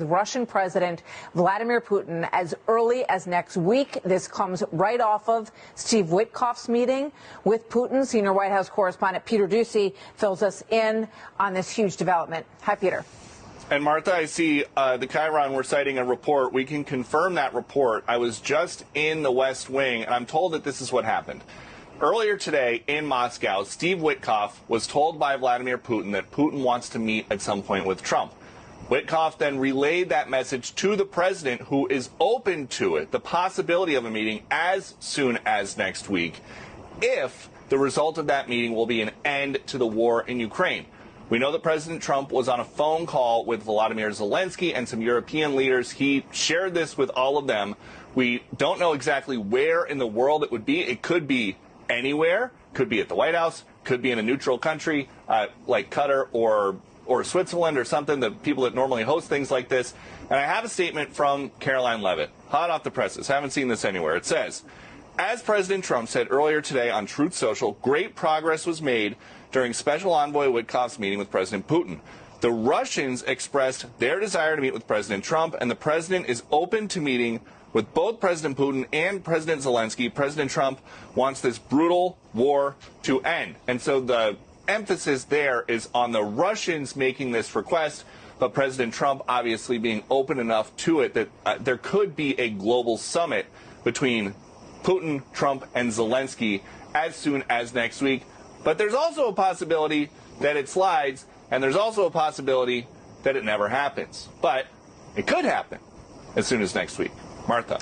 Russian President Vladimir Putin as early as next week. This comes right off of Steve Witkoff's meeting with Putin. Senior White House correspondent Peter Doocy fills us in on this huge development. Hi, Peter. And Martha, I see the Chiron, we're citing a report. We can confirm that report. I was just in the West Wing, and I'm told that this is what happened. Earlier today in Moscow, Steve Witkoff was told by Vladimir Putin that Putin wants to meet at some point with Trump. Witkoff then relayed that message to the president, who is open to it, the possibility of a meeting as soon as next week, if the result of that meeting will be an end to the war in Ukraine. We know that President Trump was on a phone call with Volodymyr Zelensky and some European leaders. He shared this with all of them. We don't know exactly where in the world it would be. It could be anywhere. Could be at the White House. Could be in a neutral country like Qatar or Switzerland or something, the people that normally host things like this. And I have a statement from Caroline Leavitt, hot off the presses. Haven't seen this anywhere. It says, as President Trump said earlier today on Truth Social, great progress was made during Special Envoy Witkoff's meeting with President Putin. The Russians expressed their desire to meet with President Trump, and the president is open to meeting with both President Putin and President Zelensky. President Trump wants this brutal war to end. And so the emphasis there is on the Russians making this request, but President Trump obviously being open enough to it that there could be a global summit between Putin, Trump, and Zelensky as soon as next week. But there's also a possibility that it slides, and there's also a possibility that it never happens. But it could happen as soon as next week. Martha.